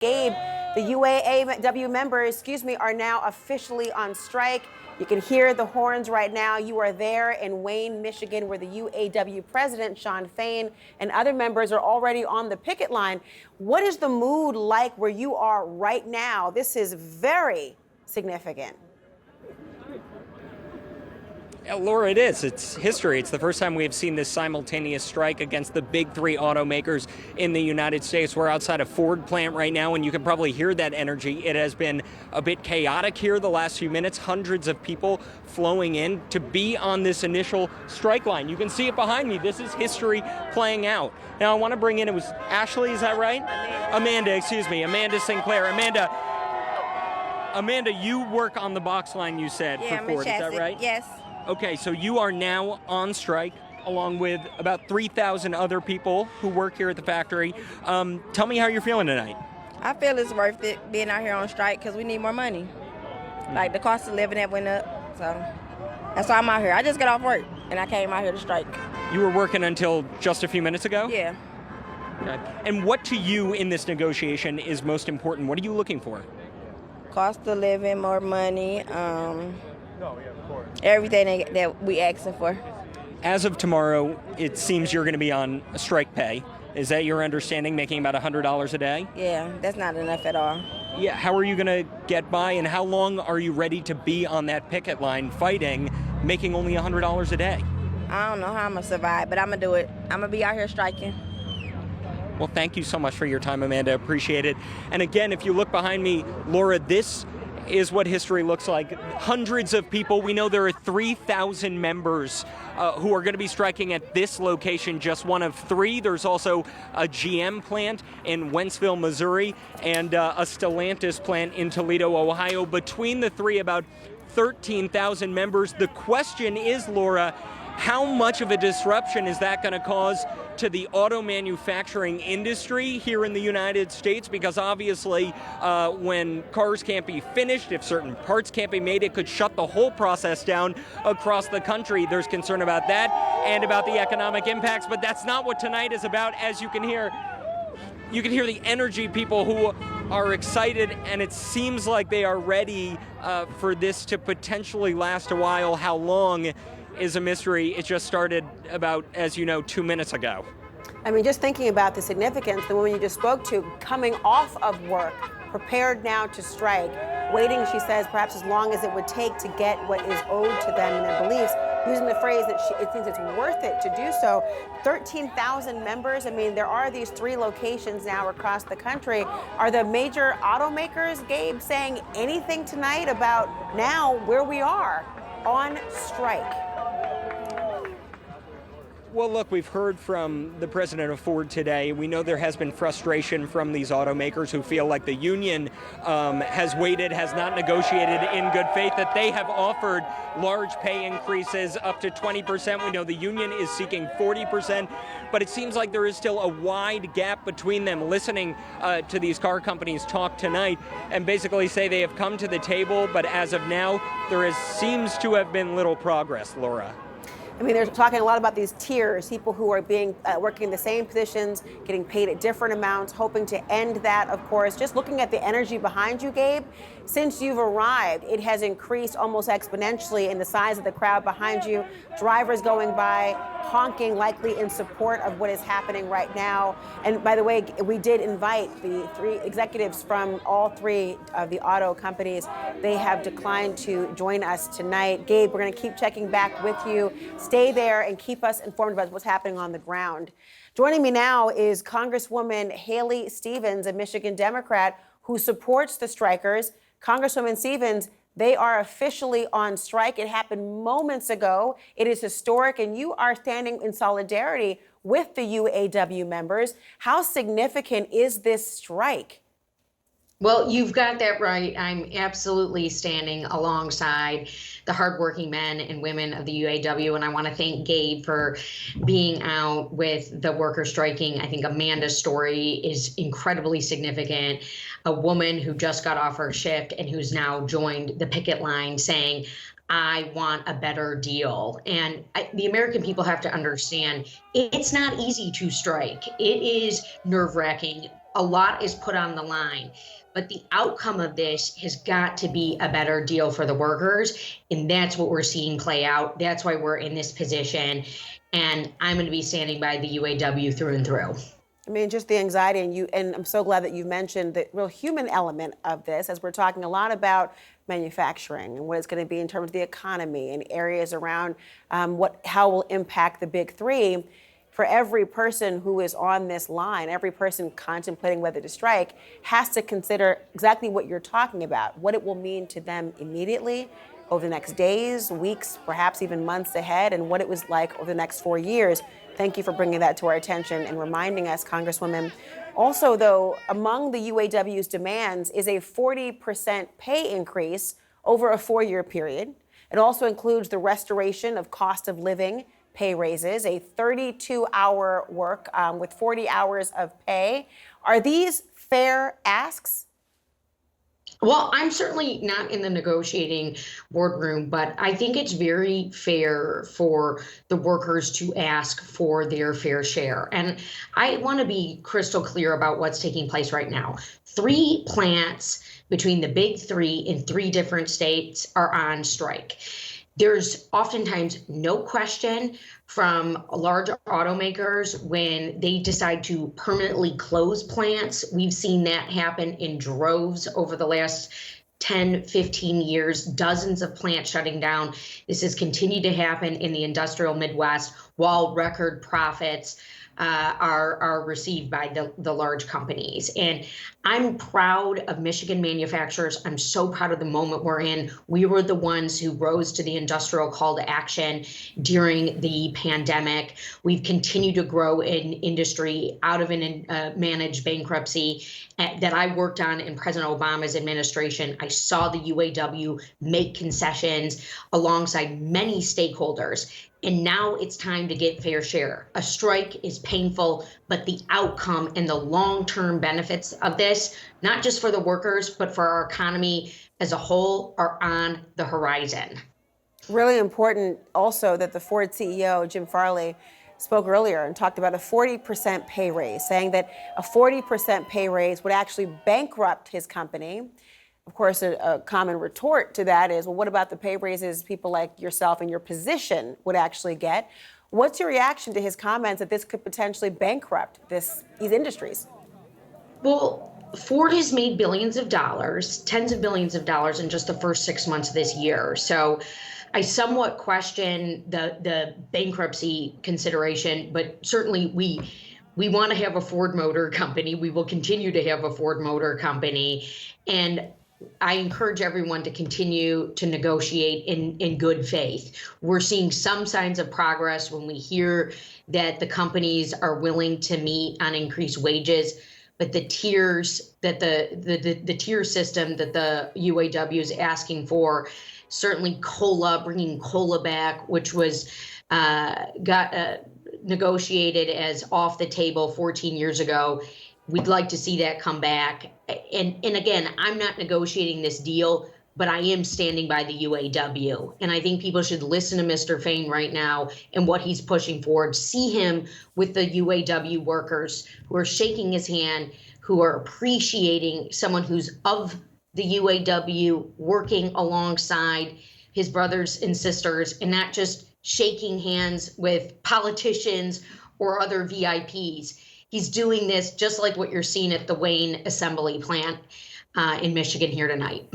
Gabe, the UAW members, are now officially on strike. You can hear the horns right now. You are there in Wayne, Michigan, where the UAW president, Shawn Fain, and other members are already on the picket line. What is the mood like where you are right now? This is very significant. Yeah, Laura, it is. It's history. It's the first time we have seen this simultaneous strike against the big three automakers in the United States. We're outside a Ford plant right now, and you can probably hear that energy. It has been a bit chaotic here the last few minutes. Hundreds of people flowing in to be on this initial strike line. You can see it behind me. This is history playing out. Now, I want to bring in, it was Ashley, is that right? Amanda, Amanda Sinclair. Amanda, you work on the box line, you said, for Ford, is that right? Yes. Okay, so you are now on strike along with about 3,000 other people who work here at the factory. Tell me how you're feeling tonight. I feel it's worth it being out here on strike because we need more money. Like the cost of living that went up, so that's why I'm out here. I just got off work and I came out here to strike. You were working until just a few minutes ago? Yeah. Okay. And what to you in this negotiation is most important? What are you looking for? Cost of living, more money, everything that we asking for. As of tomorrow, it seems you're going to be on a strike pay. Is that your understanding, making about $100 a day? Yeah, that's not enough at all. Yeah, how are you going to get by, and how long are you ready to be on that picket line fighting, making only $100 a day? I don't know how I'm going to survive, but I'm going to do it. I'm going to be out here striking. Well, thank you so much for your time, Amanda. Appreciate it. And again, if you look behind me, Laura, this is what history looks like. Hundreds of people. We know there are 3,000 members who are going to be striking at this location, just one of three. There's also a GM plant in Wentzville, Missouri, and a Stellantis plant in Toledo, Ohio. Between the three, about 13,000 members. The question is, Laura, how much of a disruption is that going to cause to the auto manufacturing industry here in the United States? Because obviously when cars can't be finished, if certain parts can't be made, it could shut the whole process down across the country. There's concern about that and about the economic impacts, but that's not what tonight is about. As you can hear the energy, people who are excited, and it seems like they are ready for this to potentially last a while. How long is a mystery. It just started about, as you know, 2 minutes ago. I mean, just thinking about the significance, the woman you just spoke to, coming off of work, prepared now to strike, waiting, she says, perhaps as long as it would take to get what is owed to them and their beliefs, using the phrase that it thinks it's worth it to do so. 13,000 members. I mean, there are these three locations now across the country. Are the major automakers, Gabe, saying anything tonight about now where we are on strike? Well, look, we've heard from the president of Ford today. We know there has been frustration from these automakers who feel like the union has waited, has not negotiated in good faith, that they have offered large pay increases up to 20%. We know the union is seeking 40%, but it seems like there is still a wide gap between them. Listening to these car companies talk tonight and basically say they have come to the table, but as of now, there seems to have been little progress, Laura. I mean, they're talking a lot about these tiers, people who are being working in the same positions, getting paid at different amounts, hoping to end that, of course. Just looking at the energy behind you, Gabe, since you've arrived, it has increased almost exponentially in the size of the crowd behind you. Drivers going by, honking, likely in support of what is happening right now. And by the way, we did invite the three executives from all three of the auto companies. They have declined to join us tonight. Gabe, we're going to keep checking back with you. Stay there and keep us informed about what's happening on the ground. Joining me now is Congresswoman Haley Stevens, a Michigan Democrat who supports the strikers. Congresswoman Stevens, they are officially on strike. It happened moments ago. It is historic, and you are standing in solidarity with the UAW members. How significant is this strike? Well, you've got that right. I'm absolutely standing alongside the hardworking men and women of the UAW, and I want to thank Gabe for being out with the workers striking. I think Amanda's story is incredibly significant. A woman who just got off her shift and who's now joined the picket line saying, I want a better deal. And the American people have to understand it's not easy to strike. It is nerve-wracking. a lot is put on the line. But the outcome of this has got to be a better deal for the workers. And that's what we're seeing play out. That's why we're in this position. And I'm going to be standing by the UAW through and through. I mean, just the anxiety, and I'm so glad that you mentioned the real human element of this, as we're talking a lot about manufacturing and what it's going to be in terms of the economy and areas around how it will impact the big three. For every person who is on this line, every person contemplating whether to strike has to consider exactly what you're talking about, what it will mean to them immediately, over the next days, weeks, perhaps even months ahead, and what it was like over the next 4 years. Thank you for bringing that to our attention and reminding us, Congresswoman. Also, though, among the UAW's demands is a 40% pay increase over a 4-year period. It also includes the restoration of cost of living pay raises, a 32-hour work with 40 hours of pay. Are these fair asks? Well, I'm certainly not in the negotiating boardroom, but I think it's very fair for the workers to ask for their fair share. And I want to be crystal clear about what's taking place right now. 3 plants between the big 3 in 3 different states are on strike. There's oftentimes no question from large automakers when they decide to permanently close plants. We've seen that happen in droves over the last 10, 15 years, dozens of plants shutting down. This has continued to happen in the industrial Midwest while record profits are received by the large companies. And I'm proud of Michigan manufacturers. I'm so proud of the moment we're in. We were the ones who rose to the industrial call to action during the pandemic. We've continued to grow in industry out of an managed bankruptcy that I worked on in President Obama's administration. I saw the UAW make concessions alongside many stakeholders. And now it's time to get fair share. A strike is painful, but the outcome and the long-term benefits of this, not just for the workers, but for our economy as a whole, are on the horizon. Really important also that the Ford CEO, Jim Farley, spoke earlier and talked about a 40% pay raise, saying that a 40% pay raise would actually bankrupt his company. Of course, a common retort to that is, well, what about the pay raises people like yourself in your position would actually get? What's your reaction to his comments that this could potentially bankrupt these industries? Well, Ford has made billions of dollars, tens of billions of dollars in just the first 6 months of this year. So I somewhat question the bankruptcy consideration, but certainly we want to have a Ford Motor Company. We will continue to have a Ford Motor Company. And I encourage everyone to continue to negotiate in good faith. We're seeing some signs of progress when we hear that the companies are willing to meet on increased wages, but the tiers that the tier system that the UAW is asking for, certainly COLA, bringing COLA back, which was negotiated as off the table 14 years ago. We'd like to see that come back. And again, I'm not negotiating this deal, but I am standing by the UAW. And I think people should listen to Mr. Fain right now and what he's pushing forward. See him with the UAW workers who are shaking his hand, who are appreciating someone who's of the UAW, working alongside his brothers and sisters, and not just shaking hands with politicians or other VIPs. He's doing this just like what you're seeing at the Wayne Assembly Plant in Michigan here tonight.